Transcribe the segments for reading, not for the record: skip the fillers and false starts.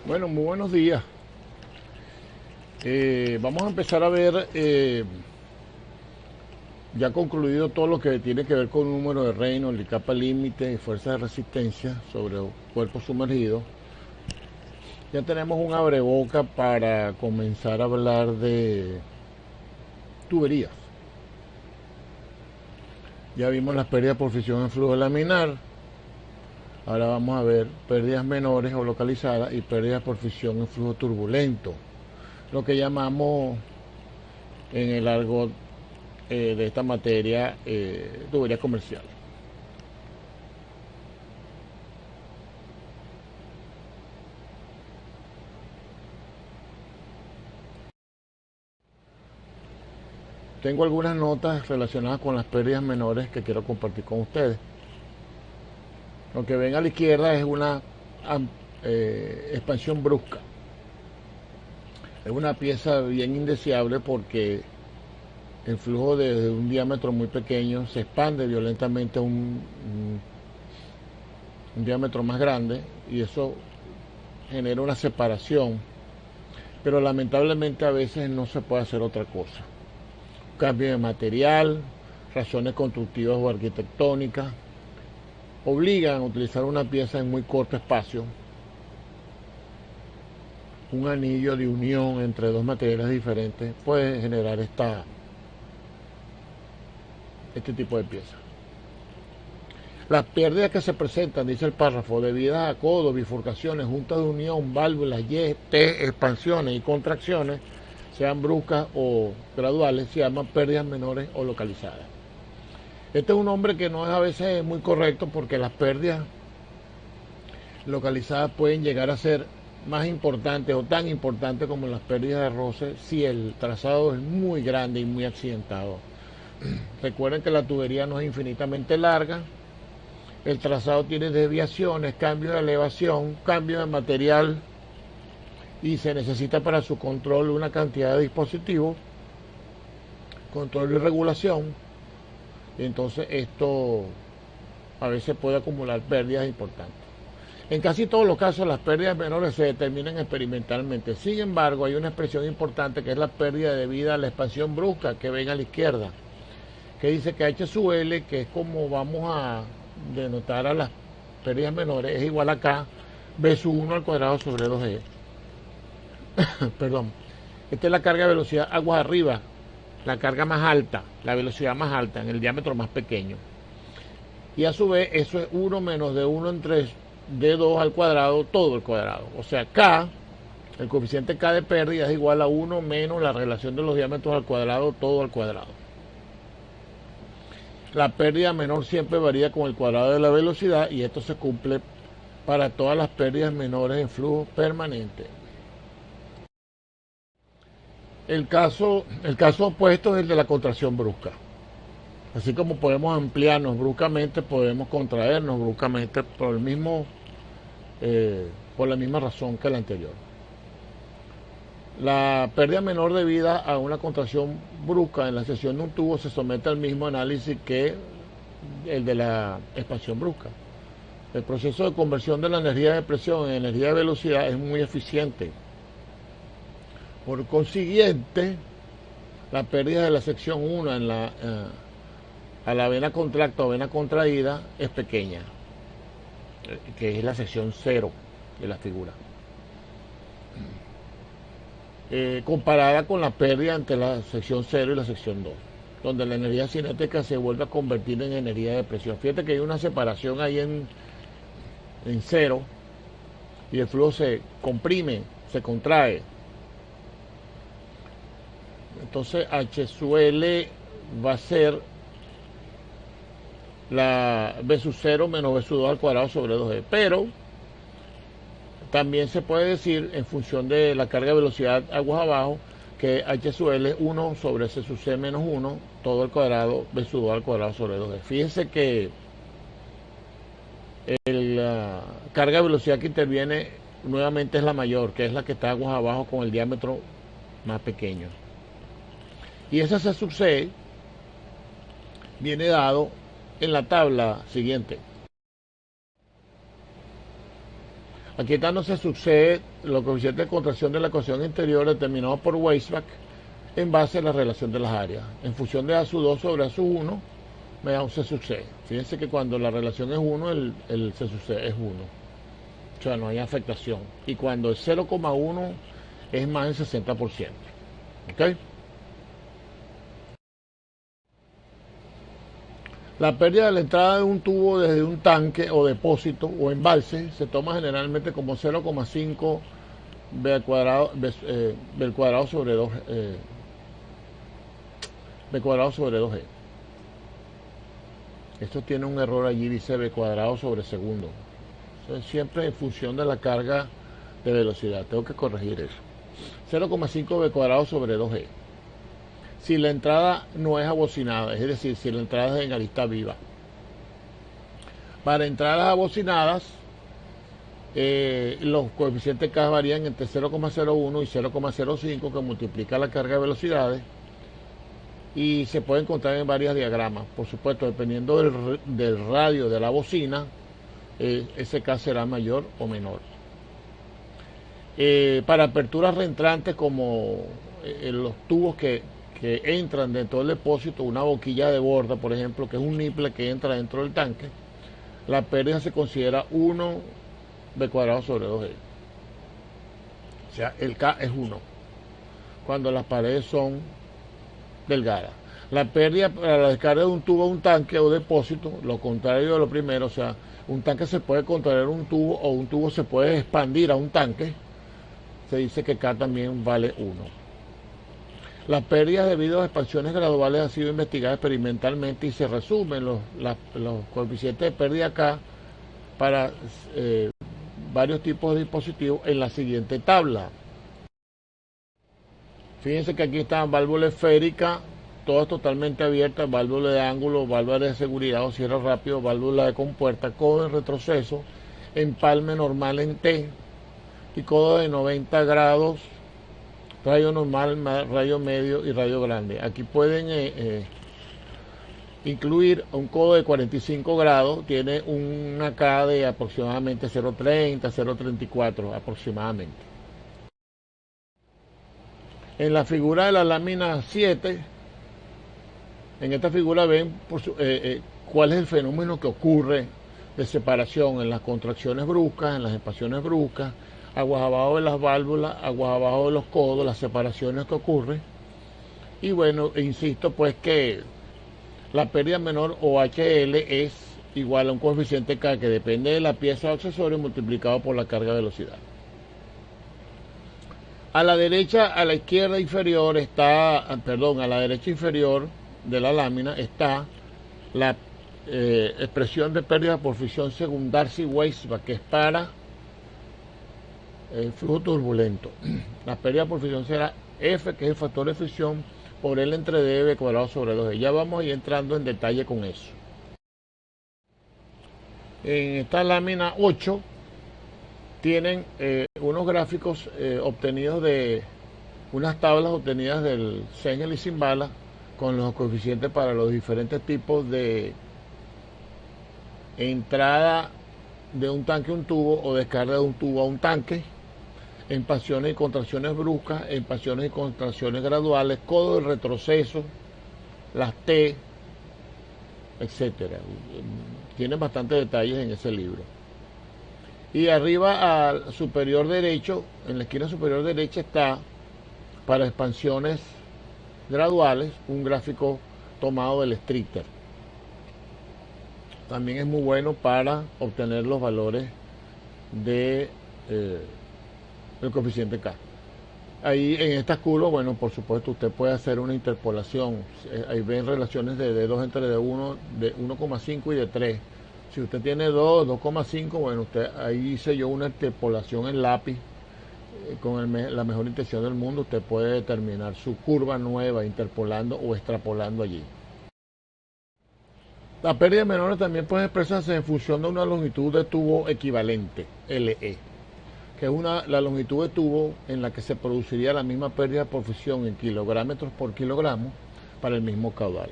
Bueno, muy buenos días. Vamos a empezar a ver, ya concluido todo lo que tiene que ver con número de Reynolds, capa límite y fuerza de resistencia sobre cuerpos sumergidos. Ya tenemos un abreboca para comenzar a hablar de tuberías. Ya vimos las pérdidas por fricción en flujo laminar. Ahora vamos a ver pérdidas menores o localizadas y pérdidas por fricción en flujo turbulento, lo que llamamos en el argot de esta materia tubería comercial. Tengo algunas notas relacionadas con las pérdidas menores que quiero compartir con ustedes. Lo que ven a la izquierda es una expansión brusca. Es una pieza bien indeseable porque el flujo desde un diámetro muy pequeño se expande violentamente a un diámetro más grande y eso genera una separación, pero lamentablemente a veces no se puede hacer otra cosa. Cambio de material, razones constructivas o arquitectónicas, obligan a utilizar una pieza en muy corto espacio. Un anillo de unión entre dos materiales diferentes puede generar este tipo de piezas. Las pérdidas que se presentan, dice el párrafo, debidas a codos, bifurcaciones, juntas de unión, válvulas, Y, T, expansiones y contracciones, sean bruscas o graduales, se llaman pérdidas menores o localizadas. Este es un nombre que no es a veces muy correcto porque las pérdidas localizadas pueden llegar a ser más importantes o tan importantes como las pérdidas de roce si el trazado es muy grande y muy accidentado. Recuerden que la tubería no es infinitamente larga, el trazado tiene desviaciones, cambio de elevación, cambio de material y se necesita para su control una cantidad de dispositivos, control y regulación. Y entonces esto a veces puede acumular pérdidas importantes. En casi todos los casos las pérdidas menores se determinan experimentalmente. Sin embargo, hay una expresión importante que es la pérdida debida a la expansión brusca que ven a la izquierda, que dice que H sub L, que es como vamos a denotar a las pérdidas menores, es igual a K B sub 1 al cuadrado sobre 2E. Perdón. Esta es la carga de velocidad aguas arriba, la carga más alta, la velocidad más alta en el diámetro más pequeño. Y a su vez eso es 1 menos de 1 entre D2 al cuadrado, todo el cuadrado. O sea, K, el coeficiente K de pérdida es igual a 1 menos la relación de los diámetros al cuadrado, todo al cuadrado. La pérdida menor siempre varía con el cuadrado de la velocidad y esto se cumple para todas las pérdidas menores en flujo permanente. El caso opuesto es el de la contracción brusca. Así como podemos ampliarnos bruscamente, podemos contraernos bruscamente por la misma razón que la anterior. La pérdida menor debida a una contracción brusca en la sección de un tubo se somete al mismo análisis que el de la expansión brusca. El proceso de conversión de la energía de presión en energía de velocidad es muy eficiente. Por consiguiente, la pérdida de la sección 1 a la vena contracta o vena contraída es pequeña, que es la sección 0 de la figura. Comparada con la pérdida entre la sección 0 y la sección 2, donde la energía cinética se vuelve a convertir en energía de presión. Fíjate que hay una separación ahí en 0 y el flujo se comprime, se contrae. Entonces H sub L va a ser la B sub 0 menos B sub 2 al cuadrado sobre 2E. Pero también se puede decir, en función de la carga de velocidad aguas abajo, que H sub L es 1 sobre C sub C menos 1, todo al cuadrado, B sub 2 al cuadrado sobre 2E. Fíjense que la carga de velocidad que interviene nuevamente es la mayor, que es la que está aguas abajo con el diámetro más pequeño. Y ese C sub C viene dado en la tabla siguiente. Aquí está, no se sucede los coeficientes de contracción de la ecuación interior determinado por Weisbach en base a la relación de las áreas. En función de A sub 2 sobre A sub 1, me da un C sub C. Fíjense que cuando la relación es 1, el C sub C es 1. O sea, no hay afectación. Y cuando es 0,1 es más del 60%. ¿Ok? La pérdida de la entrada de un tubo desde un tanque o depósito o embalse se toma generalmente como 0,5 B al cuadrado, B al cuadrado sobre 2, B cuadrado sobre 2G. Esto tiene un error allí, dice B cuadrado sobre segundo. Entonces, siempre en función de la carga de velocidad. Tengo que corregir eso. 0,5 B cuadrado sobre 2G. Si la entrada no es abocinada, es decir, si la entrada es en arista viva. Para entradas abocinadas, los coeficientes K varían entre 0,01 y 0,05, que multiplica la carga de velocidades, y se puede encontrar en varios diagramas. Por supuesto, dependiendo del radio de la bocina, ese K será mayor o menor. Para aperturas reentrantes, como los tubos que entran dentro del depósito, una boquilla de borda, por ejemplo, que es un nipple que entra dentro del tanque, la pérdida se considera 1 B cuadrado sobre 2G. O sea, el K es 1 cuando las paredes son delgadas. La pérdida para la descarga de un tubo a un tanque o depósito, lo contrario de lo primero, o sea, un tanque se puede contraer un tubo o un tubo se puede expandir a un tanque, se dice que K también vale 1. Las pérdidas debido a expansiones graduales han sido investigadas experimentalmente y se resumen los coeficientes de pérdida K para varios tipos de dispositivos en la siguiente tabla. Fíjense que aquí están válvula esférica, todas totalmente abiertas, válvula de ángulo, válvula de seguridad o cierre rápido, válvula de compuerta, codo en retroceso, empalme normal en T y codo de 90 grados, rayo normal, rayo medio y rayo grande. Aquí pueden incluir un codo de 45 grados, tiene una K de aproximadamente 0,30, 0,34 aproximadamente. En la figura de la lámina 7, en esta figura ven cuál es el fenómeno que ocurre de separación en las contracciones bruscas, en las expansiones bruscas, aguas abajo de las válvulas, aguas abajo de los codos, las separaciones que ocurren. Y bueno, insisto pues que la pérdida menor o HL es igual a un coeficiente K que depende de la pieza o accesorio multiplicado por la carga de velocidad. A la derecha, a la izquierda inferior está, perdón, a la derecha inferior de la lámina está la expresión de pérdida por fricción según Darcy-Weisbach, que es para el flujo turbulento. La pérdida por fricción será F, que es el factor de fricción, por L entre D cuadrado sobre 2G. Ya vamos a ir entrando en detalle con eso. En esta lámina 8 tienen unos gráficos obtenidos de unas tablas obtenidas del Sengel y Simbala con los coeficientes para los diferentes tipos de entrada de un tanque a un tubo o descarga de un tubo a un tanque, expansiones y contracciones bruscas, expansiones y contracciones graduales, codo de retroceso, las T, etcétera. Tienen bastantes detalles en ese libro. Y arriba al superior derecho, en la esquina superior derecha, está para expansiones graduales un gráfico tomado del Stritter. También es muy bueno para obtener los valores de el coeficiente K. Ahí en estas curvas, bueno, por supuesto usted puede hacer una interpolación. Ahí ven relaciones de 2 entre de 1, de 1,5 y de 3. Si usted tiene 2, 2,5, bueno, usted ahí hice yo una interpolación en lápiz con la mejor intención del mundo. Usted puede determinar su curva nueva interpolando o extrapolando allí. La pérdida menor también puede expresarse en función de una longitud de tubo equivalente, LE, que es la longitud de tubo en la que se produciría la misma pérdida por fricción en kilogramos por kilogramo para el mismo caudal.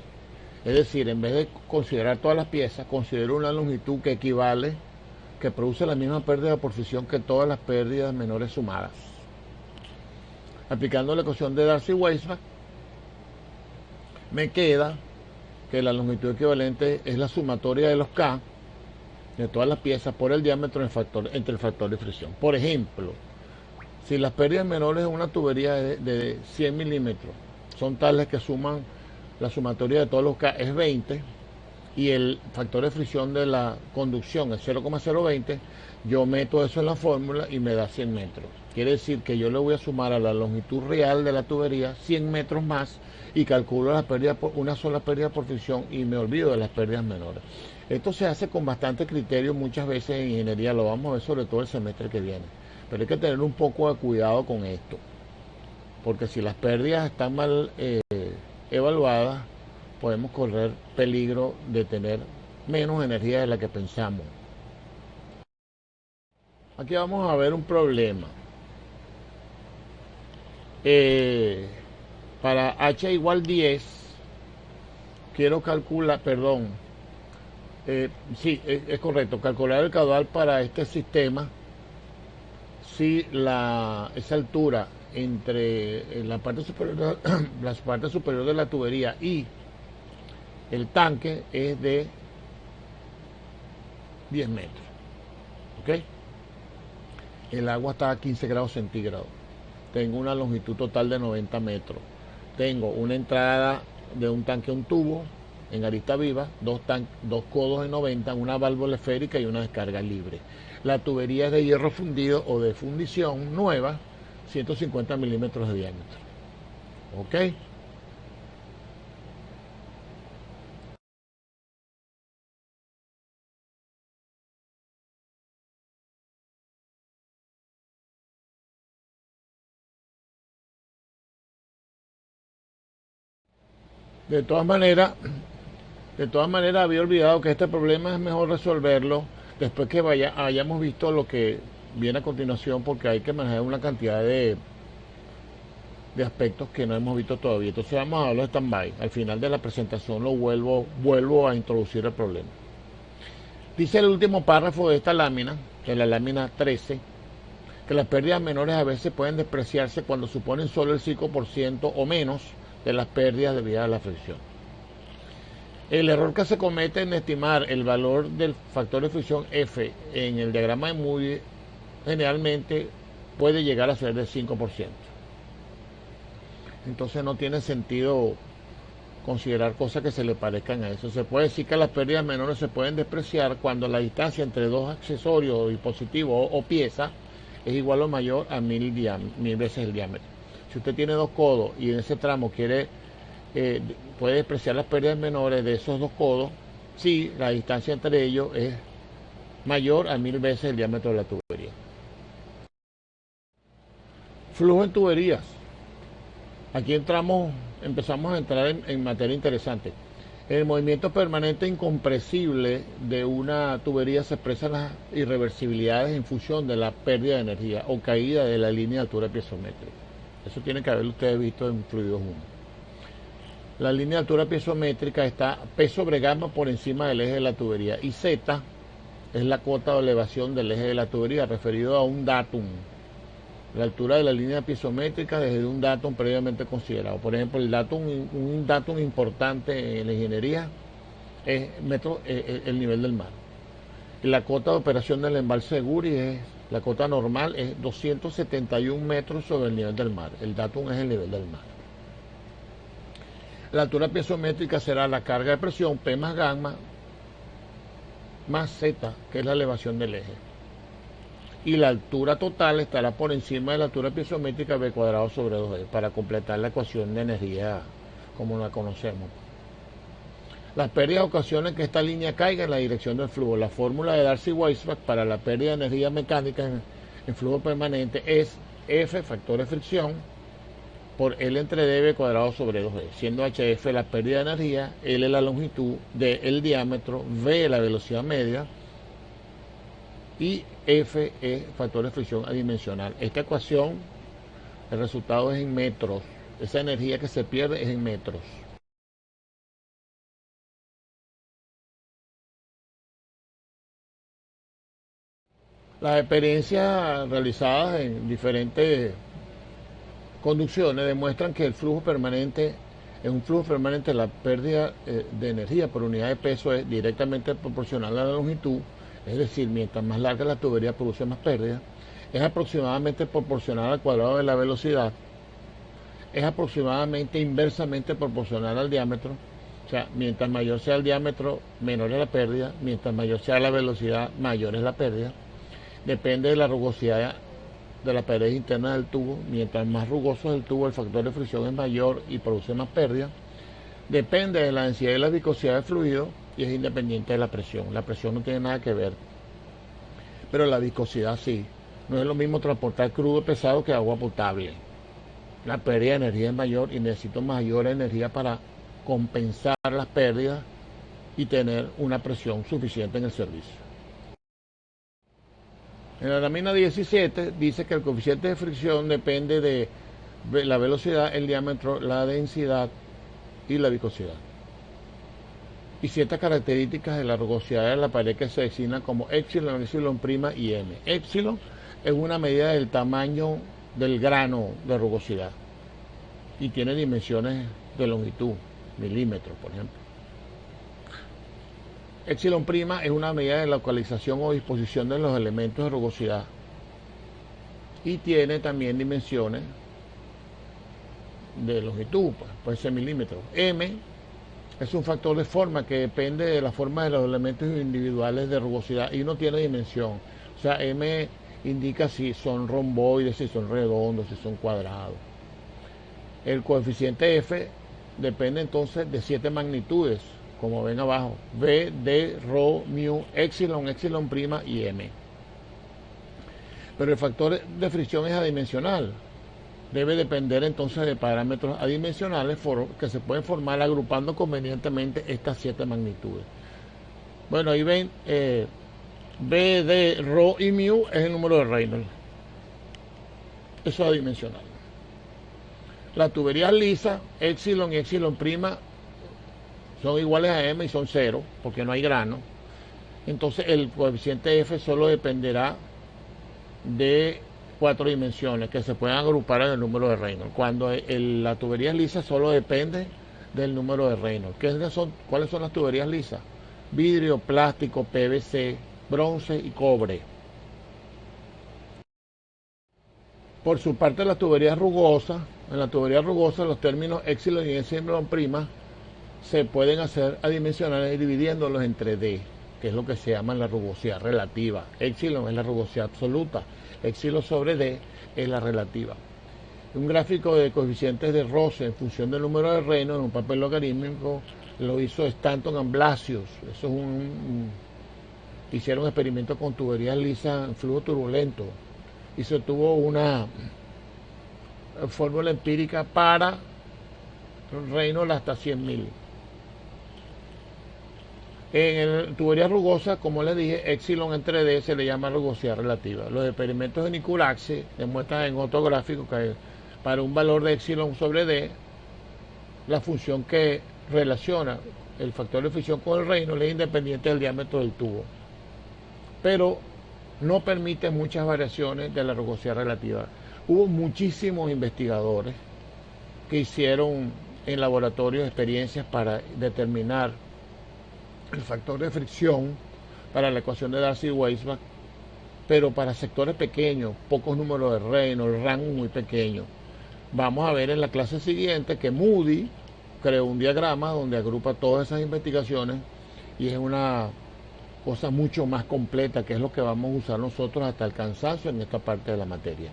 Es decir, en vez de considerar todas las piezas, considero una longitud que equivale que produce la misma pérdida por fricción que todas las pérdidas menores sumadas. Aplicando la ecuación de Darcy-Weisbach, me queda que la longitud equivalente es la sumatoria de los K de todas las piezas por el diámetro entre el factor de fricción. Por ejemplo, si las pérdidas menores en una tubería de 100 milímetros son tales que suman la sumatoria de todos los K es 20 y el factor de fricción de la conducción es 0,020, yo meto eso en la fórmula y me da 100 metros. Quiere decir que yo le voy a sumar a la longitud real de la tubería 100 metros más y calculo las pérdidas por una sola pérdida por fricción y me olvido de las pérdidas menores. Esto se hace con bastante criterio muchas veces en ingeniería, lo vamos a ver sobre todo el semestre que viene. Pero hay que tener un poco de cuidado con esto, porque si las pérdidas están mal evaluadas, podemos correr peligro de tener menos energía de la que pensamos. Aquí vamos a ver un problema. Para H igual 10, quiero calcular, perdón, sí, es correcto, calcular el caudal para este sistema si esa altura entre la parte superior, la parte superior de la tubería y el tanque es de 10 metros. ¿Ok? El agua está a 15 grados centígrados. Tengo una longitud total de 90 metros. Tengo una entrada de un tanque a un tubo en arista viva, dos codos en 90, una válvula esférica y una descarga libre. La tubería es de hierro fundido o de fundición nueva, 150 milímetros de diámetro. ¿Ok? De todas maneras, había olvidado que este problema es mejor resolverlo después que hayamos visto lo que viene a continuación, porque hay que manejar una cantidad de aspectos que no hemos visto todavía. Entonces vamos a hablar de stand-by. Al final de la presentación vuelvo a introducir el problema. Dice el último párrafo de esta lámina, de la lámina 13, que las pérdidas menores a veces pueden despreciarse cuando suponen solo el 5% o menos de las pérdidas debidas a la fricción. El error que se comete en estimar el valor del factor de fricción F en el diagrama de Moody generalmente puede llegar a ser del 5%. Entonces no tiene sentido considerar cosas que se le parezcan a eso. Se puede decir que las pérdidas menores se pueden despreciar cuando la distancia entre dos accesorios o dispositivos o piezas es igual o mayor a 1000 veces el diámetro. Si usted tiene dos codos y en ese tramo puede despreciar las pérdidas menores de esos dos codos si la distancia entre ellos es mayor a 1000 veces el diámetro de la tubería. Flujo en tuberías. Aquí empezamos a entrar en materia interesante. En el movimiento permanente incompresible de una tubería se expresan las irreversibilidades en función de la pérdida de energía o caída de la línea de altura piezométrica. Eso tienen que haberlo ustedes visto en Fluidos 1. La línea de altura piezométrica está P sobre gamma por encima del eje de la tubería y Z es la cota de elevación del eje de la tubería referido a un datum. La altura de la línea piezométrica desde un datum previamente considerado. Por ejemplo, un datum importante en la ingeniería es el nivel del mar. Y la cota de operación del embalse de Guri la cota normal es 271 metros sobre el nivel del mar. El datum es el nivel del mar. La altura piezométrica será la carga de presión P más gamma más Z, que es la elevación del eje. Y la altura total estará por encima de la altura piezométrica B cuadrado sobre 2D para completar la ecuación de energía como la conocemos. Las pérdidas ocasionan que esta línea caiga en la dirección del flujo. La fórmula de Darcy-Weisbach para la pérdida de energía mecánica en flujo permanente es F, factor de fricción, por L entre dB cuadrado sobre 2D, siendo HF la pérdida de energía, L la longitud, D el diámetro, V la velocidad media y F es factor de fricción adimensional. Esta ecuación, el resultado es en metros. Esa energía que se pierde es en metros. Las experiencias realizadas en diferentes conducciones demuestran que el flujo permanente, en un flujo permanente, la pérdida de energía por unidad de peso es directamente proporcional a la longitud, es decir, mientras más larga la tubería produce más pérdida, es aproximadamente proporcional al cuadrado de la velocidad, es aproximadamente inversamente proporcional al diámetro, o sea, mientras mayor sea el diámetro, menor es la pérdida, mientras mayor sea la velocidad, mayor es la pérdida, depende de la rugosidad de la pared interna del tubo. Mientras más rugoso es el tubo, el factor de fricción es mayor y produce más pérdida. Depende de la densidad y la viscosidad del fluido y es independiente de la presión. La presión no tiene nada que ver, pero la viscosidad sí. No es lo mismo transportar crudo pesado que agua potable. La pérdida de energía es mayor y necesito mayor energía para compensar las pérdidas y tener una presión suficiente en el servicio. En la lámina 17 dice que el coeficiente de fricción depende de la velocidad, el diámetro, la densidad y la viscosidad. Y ciertas características de la rugosidad de la pared que se designan como epsilon, epsilon prima y m. Epsilon es una medida del tamaño del grano de rugosidad y tiene dimensiones de longitud, milímetros, por ejemplo. Epsilon prima es una medida de localización o disposición de los elementos de rugosidad y tiene también dimensiones de longitud, pues, puede ser milímetros. M es un factor de forma que depende de la forma de los elementos individuales de rugosidad y no tiene dimensión. O sea, M indica si son romboides, si son redondos, si son cuadrados. El coeficiente F depende entonces de 7 magnitudes, como ven abajo: V, D, Rho, mu, epsilon, epsilon prima y m. Pero el factor de fricción es adimensional. Debe depender entonces de parámetros adimensionales que se pueden formar agrupando convenientemente estas 7 magnitudes. Bueno, ahí ven, V, D, Rho y mu es el número de Reynolds. Eso es adimensional. Las tuberías lisas, epsilon y epsilon prima, son iguales a m y son 0, porque no hay grano. Entonces el coeficiente F solo dependerá de 4 dimensiones que se pueden agrupar en el número de Reynolds. Cuando la tubería es lisa, solo depende del número de Reynolds. ¿Cuáles son las tuberías lisas? Vidrio, plástico, PVC, bronce y cobre. Por su parte, las tuberías rugosas, en la tubería rugosa los términos epsilon y epsilon prima se pueden hacer adimensionales dividiéndolos entre D, que es lo que se llama la rugosidad relativa. Epsilon es la rugosidad absoluta, epsilon sobre D es la relativa. Un gráfico de coeficientes de roce en función del número de Reynolds en un papel logarítmico lo hizo Stanton and Blasius. Eso es hicieron experimentos con tuberías lisas en flujo turbulento y se tuvo una fórmula empírica para Reynolds hasta 100.000. En tubería rugosa, como les dije, epsilon entre D se le llama rugosidad relativa. Los experimentos de Nicolax demuestran en otro gráfico que para un valor de epsilon sobre D, la función que relaciona el factor de fricción con el Reynolds es independiente del diámetro del tubo, pero no permite muchas variaciones de la rugosidad relativa. Hubo muchísimos investigadores que hicieron en laboratorios experiencias para determinar el factor de fricción para la ecuación de Darcy-Weisbach, pero para sectores pequeños, pocos números de Reynolds, rango muy pequeño. Vamos a ver en la clase siguiente que Moody creó un diagrama donde agrupa todas esas investigaciones y es una cosa mucho más completa, que es lo que vamos a usar nosotros hasta el cansancio en esta parte de la materia.